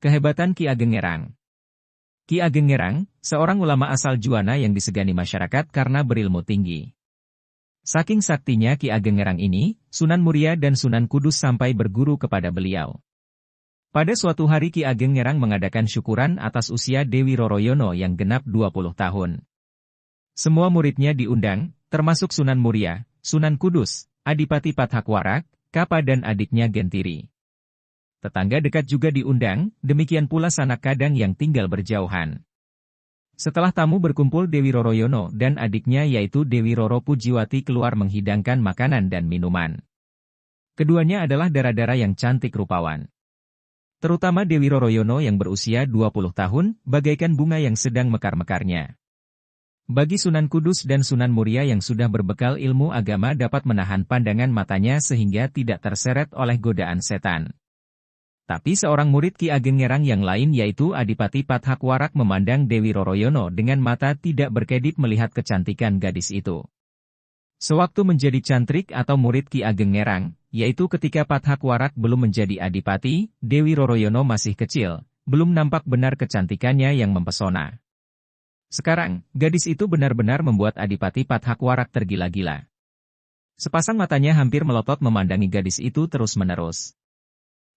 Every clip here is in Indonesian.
Kehebatan Ki Ageng Ngerang. Ki Ageng Ngerang, seorang ulama asal Juwana yang disegani masyarakat karena berilmu tinggi. Saking saktinya Ki Ageng Ngerang ini, Sunan Muria dan Sunan Kudus sampai berguru kepada beliau. Pada suatu hari Ki Ageng Ngerang mengadakan syukuran atas usia Dewi Roroyono yang genap 20 tahun. Semua muridnya diundang, termasuk Sunan Muria, Sunan Kudus, Adipati Pathakwarak, Kapa dan adiknya Gentiri. Tetangga dekat juga diundang, demikian pula sanak kadang yang tinggal berjauhan. Setelah tamu berkumpul, Dewi Roroyono dan adiknya yaitu Dewi Roro Pujiwati keluar menghidangkan makanan dan minuman. Keduanya adalah dara-dara yang cantik rupawan. Terutama Dewi Roroyono yang berusia 20 tahun, bagaikan bunga yang sedang mekar-mekarnya. Bagi Sunan Kudus dan Sunan Muria yang sudah berbekal ilmu agama dapat menahan pandangan matanya sehingga tidak terseret oleh godaan setan. Tapi seorang murid Ki Ageng Ngerang yang lain yaitu Adipati Pathakwarak memandang Dewi Roroyono dengan mata tidak berkedip melihat kecantikan gadis itu. Sewaktu menjadi cantrik atau murid Ki Ageng Ngerang, yaitu ketika Pathakwarak belum menjadi adipati, Dewi Roroyono masih kecil, belum nampak benar kecantikannya yang mempesona. Sekarang, gadis itu benar-benar membuat Adipati Pathakwarak tergila-gila. Sepasang matanya hampir melotot memandangi gadis itu terus-menerus.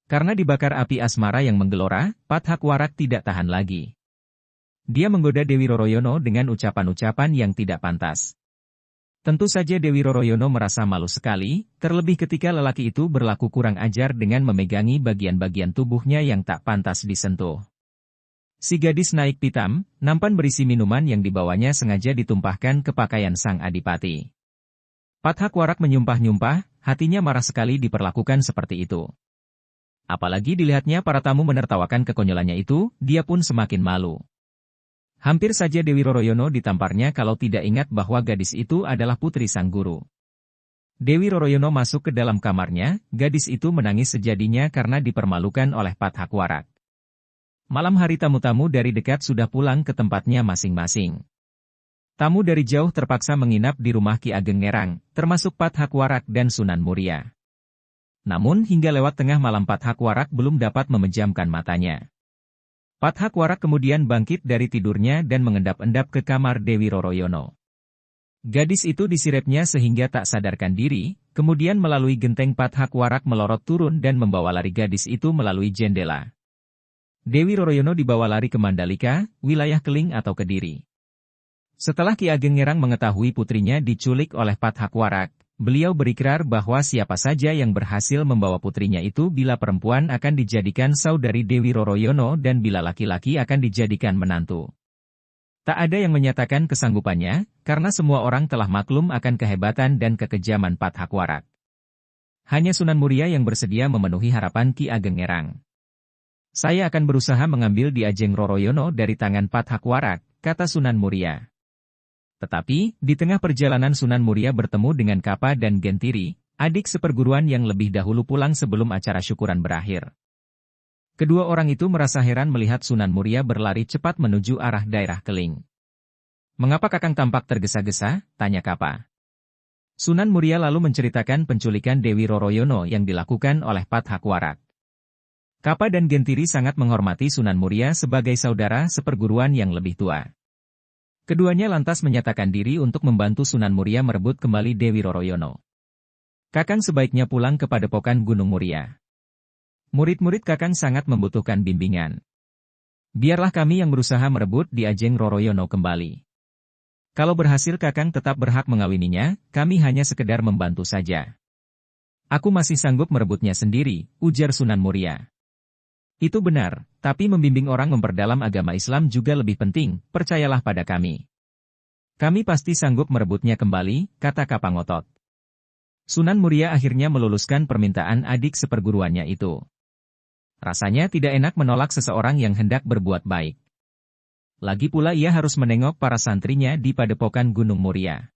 Karena dibakar api asmara yang menggelora, Pathakwarak tidak tahan lagi. Dia menggoda Dewi Roroyono dengan ucapan-ucapan yang tidak pantas. Tentu saja Dewi Roroyono merasa malu sekali, terlebih ketika lelaki itu berlaku kurang ajar dengan memegangi bagian-bagian tubuhnya yang tak pantas disentuh. Si gadis naik pitam, nampan berisi minuman yang dibawanya sengaja ditumpahkan ke pakaian sang adipati. Pathakwarak menyumpah-nyumpah, hatinya marah sekali diperlakukan seperti itu. Apalagi dilihatnya para tamu menertawakan kekonyolannya itu, dia pun semakin malu. Hampir saja Dewi Roroyono ditamparnya kalau tidak ingat bahwa gadis itu adalah putri sang guru. Dewi Roroyono masuk ke dalam kamarnya, gadis itu menangis sejadinya karena dipermalukan oleh Pathakwarak. Malam hari tamu-tamu dari dekat sudah pulang ke tempatnya masing-masing. Tamu dari jauh terpaksa menginap di rumah Ki Ageng Ngerang, termasuk Pathakwarak dan Sunan Muria. Namun hingga lewat tengah malam Pathakwarak belum dapat memejamkan matanya. Pathakwarak kemudian bangkit dari tidurnya dan mengendap-endap ke kamar Dewi Roroyono. Gadis itu disirepnya sehingga tak sadarkan diri, kemudian melalui genteng Pathakwarak melorot turun dan membawa lari gadis itu melalui jendela. Dewi Roroyono dibawa lari ke Mandalika, wilayah Keling atau Kediri. Setelah Ki Ageng Ngerang mengetahui putrinya diculik oleh Pathakwarak, beliau berikrar bahwa siapa saja yang berhasil membawa putrinya itu bila perempuan akan dijadikan saudari Dewi Roroyono dan bila laki-laki akan dijadikan menantu. Tak ada yang menyatakan kesanggupannya, karena semua orang telah maklum akan kehebatan dan kekejaman Pathakwarak. Hanya Sunan Muria yang bersedia memenuhi harapan Ki Ageng Ngerang. Saya akan berusaha mengambil Di Ajeng Roroyono dari tangan Pathakwarak, kata Sunan Muria. Tetapi, di tengah perjalanan Sunan Muria bertemu dengan Kapa dan Gentiri, adik seperguruan yang lebih dahulu pulang sebelum acara syukuran berakhir. Kedua orang itu merasa heran melihat Sunan Muria berlari cepat menuju arah daerah Keling. "Mengapa Kakang tampak tergesa-gesa?" tanya Kapa. Sunan Muria lalu menceritakan penculikan Dewi Roroyono yang dilakukan oleh Pathakwarak. Kapa dan Gentiri sangat menghormati Sunan Muria sebagai saudara seperguruan yang lebih tua. Keduanya lantas menyatakan diri untuk membantu Sunan Muria merebut kembali Dewi Roroyono. "Kakang sebaiknya pulang ke Padepokan Gunung Muria. Murid-murid Kakang sangat membutuhkan bimbingan. Biarlah kami yang berusaha merebut Di Ajeng Roroyono kembali. Kalau berhasil Kakang tetap berhak mengawininya, kami hanya sekedar membantu saja." "Aku masih sanggup merebutnya sendiri," ujar Sunan Muria. "Itu benar, tapi membimbing orang memperdalam agama Islam juga lebih penting, percayalah pada kami. Kami pasti sanggup merebutnya kembali," kata Kapa ngotot. Sunan Muria akhirnya meluluskan permintaan adik seperguruannya itu. Rasanya tidak enak menolak seseorang yang hendak berbuat baik. Lagi pula ia harus menengok para santrinya di Padepokan Gunung Muria.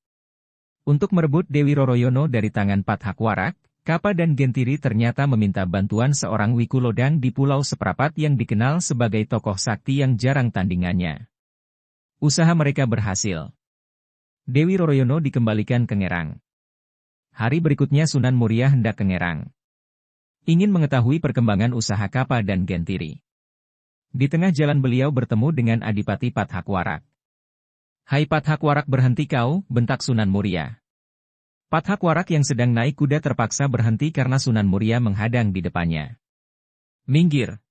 Untuk merebut Dewi Roroyono dari tangan Pathakwarak, Kapa dan Gentiri ternyata meminta bantuan seorang Wikulodang di Pulau Seprapat yang dikenal sebagai tokoh sakti yang jarang tandingannya. Usaha mereka berhasil. Dewi Roroyono dikembalikan ke Ngerang. Hari berikutnya Sunan Muria hendak ke Ngerang. Ingin mengetahui perkembangan usaha Kapa dan Gentiri. Di tengah jalan beliau bertemu dengan Adipati Pathakwarak. "Hai Pathakwarak, berhenti kau," bentak Sunan Muria. Pathakwarak yang sedang naik kuda terpaksa berhenti karena Sunan Muria menghadang di depannya. "Minggir!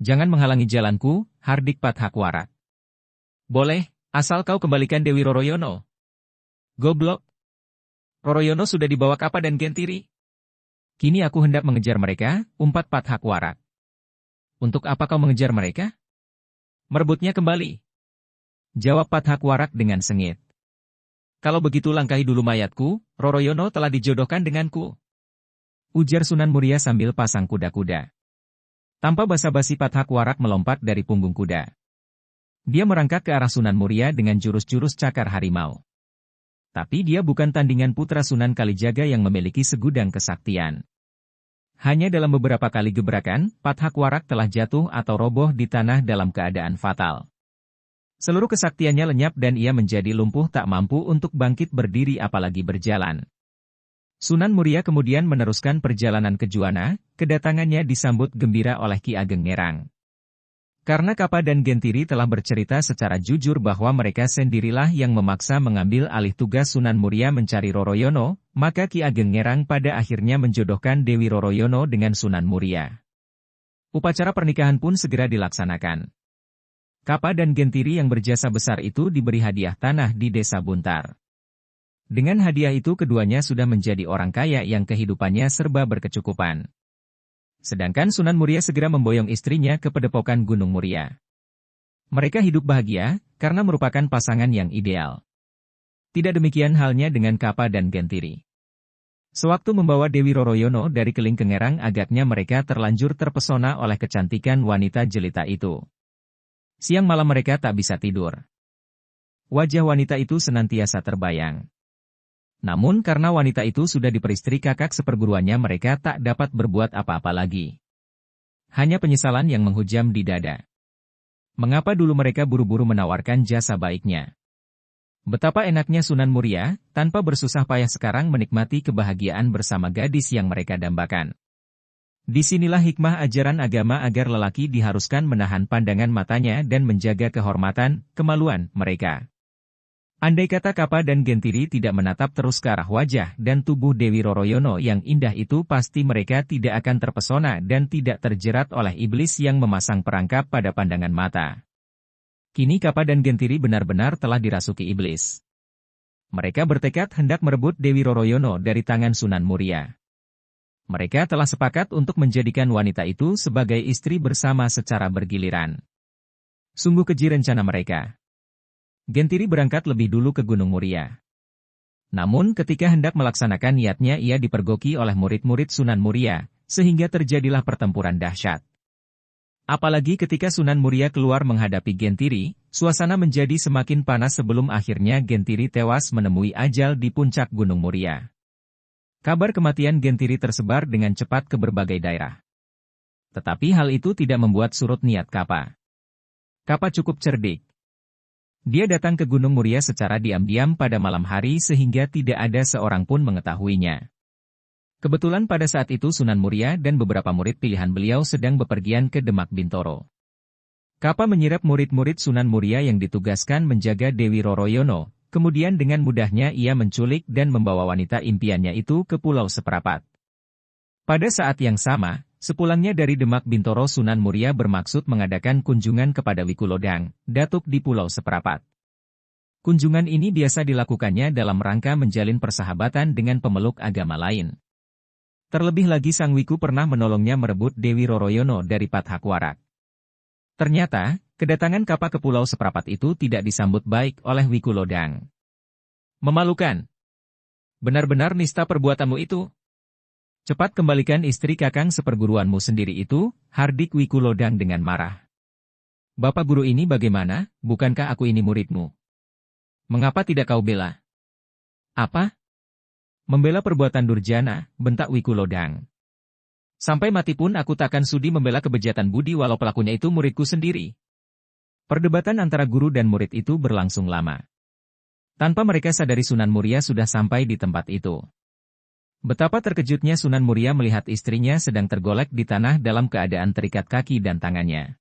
Jangan menghalangi jalanku, hardik Pathakwarak." "Boleh, asal kau kembalikan Dewi Roroyono." "Goblok! Roroyono sudah dibawa Kapa dan Gentiri. Kini aku hendak mengejar mereka," umpat Pathakwarak. "Untuk apa kau mengejar mereka?" "Merebutnya kembali," jawab Pathakwarak dengan sengit. "Kalau begitu langkahi dulu mayatku, Roroyono telah dijodohkan denganku," ujar Sunan Muria sambil pasang kuda-kuda. Tanpa basa-basi Pathakwarak melompat dari punggung kuda. Dia merangkak ke arah Sunan Muria dengan jurus-jurus cakar harimau. Tapi dia bukan tandingan putra Sunan Kalijaga yang memiliki segudang kesaktian. Hanya dalam beberapa kali gebrakan, Pathakwarak telah jatuh atau roboh di tanah dalam keadaan fatal. Seluruh kesaktiannya lenyap dan ia menjadi lumpuh tak mampu untuk bangkit berdiri apalagi berjalan. Sunan Muria kemudian meneruskan perjalanan ke Juwana, kedatangannya disambut gembira oleh Ki Ageng Ngerang. Karena Kapa dan Gentiri telah bercerita secara jujur bahwa mereka sendirilah yang memaksa mengambil alih tugas Sunan Muria mencari Roroyono, maka Ki Ageng Ngerang pada akhirnya menjodohkan Dewi Roroyono dengan Sunan Muria. Upacara pernikahan pun segera dilaksanakan. Kapa dan Gentiri yang berjasa besar itu diberi hadiah tanah di Desa Buntar. Dengan hadiah itu keduanya sudah menjadi orang kaya yang kehidupannya serba berkecukupan. Sedangkan Sunan Muria segera memboyong istrinya ke Padepokan Gunung Muria. Mereka hidup bahagia, karena merupakan pasangan yang ideal. Tidak demikian halnya dengan Kapa dan Gentiri. Sewaktu membawa Dewi Roroyono dari Keling ke Ngerang, agaknya mereka terlanjur terpesona oleh kecantikan wanita jelita itu. Siang malam mereka tak bisa tidur. Wajah wanita itu senantiasa terbayang. Namun karena wanita itu sudah diperistri kakak seperguruannya, mereka tak dapat berbuat apa-apa lagi. Hanya penyesalan yang menghujam di dada. Mengapa dulu mereka buru-buru menawarkan jasa baiknya? Betapa enaknya Sunan Muria, tanpa bersusah payah sekarang menikmati kebahagiaan bersama gadis yang mereka dambakan. Disinilah hikmah ajaran agama agar lelaki diharuskan menahan pandangan matanya dan menjaga kehormatan, kemaluan mereka. Andai kata Kapa dan Gentiri tidak menatap terus ke arah wajah dan tubuh Dewi Roroyono yang indah itu, pasti mereka tidak akan terpesona dan tidak terjerat oleh iblis yang memasang perangkap pada pandangan mata. Kini Kapa dan Gentiri benar-benar telah dirasuki iblis. Mereka bertekad hendak merebut Dewi Roroyono dari tangan Sunan Muria. Mereka telah sepakat untuk menjadikan wanita itu sebagai istri bersama secara bergiliran. Sungguh keji rencana mereka. Gentiri berangkat lebih dulu ke Gunung Muria. Namun ketika hendak melaksanakan niatnya, ia dipergoki oleh murid-murid Sunan Muria, sehingga terjadilah pertempuran dahsyat. Apalagi ketika Sunan Muria keluar menghadapi Gentiri, suasana menjadi semakin panas sebelum akhirnya Gentiri tewas menemui ajal di puncak Gunung Muria. Kabar kematian Gentiri tersebar dengan cepat ke berbagai daerah. Tetapi hal itu tidak membuat surut niat Kapa. Kapa cukup cerdik. Dia datang ke Gunung Muria secara diam-diam pada malam hari sehingga tidak ada seorang pun mengetahuinya. Kebetulan pada saat itu Sunan Muria dan beberapa murid pilihan beliau sedang bepergian ke Demak Bintoro. Kapa menyirap murid-murid Sunan Muria yang ditugaskan menjaga Dewi Roroyono. Kemudian dengan mudahnya ia menculik dan membawa wanita impiannya itu ke Pulau Seperapat. Pada saat yang sama, sepulangnya dari Demak Bintoro, Sunan Muria bermaksud mengadakan kunjungan kepada Wikulodang, datuk di Pulau Seperapat. Kunjungan ini biasa dilakukannya dalam rangka menjalin persahabatan dengan pemeluk agama lain. Terlebih lagi Sang Wiku pernah menolongnya merebut Dewi Roroyono dari Pathakwarak. Ternyata, kedatangan Kapa ke Pulau Seperapat itu tidak disambut baik oleh Wikulodang. "Memalukan. Benar-benar nista perbuatanmu itu. Cepat kembalikan istri kakang seperguruanmu sendiri itu," hardik Wikulodang dengan marah. "Bapak guru ini bagaimana? Bukankah aku ini muridmu? Mengapa tidak kau bela?" "Apa? Membela perbuatan durjana," bentak Wikulodang. "Sampai mati pun aku takkan sudi membela kebejatan budi walau pelakunya itu muridku sendiri." Perdebatan antara guru dan murid itu berlangsung lama. Tanpa mereka sadari Sunan Muria sudah sampai di tempat itu. Betapa terkejutnya Sunan Muria melihat istrinya sedang tergolek di tanah dalam keadaan terikat kaki dan tangannya.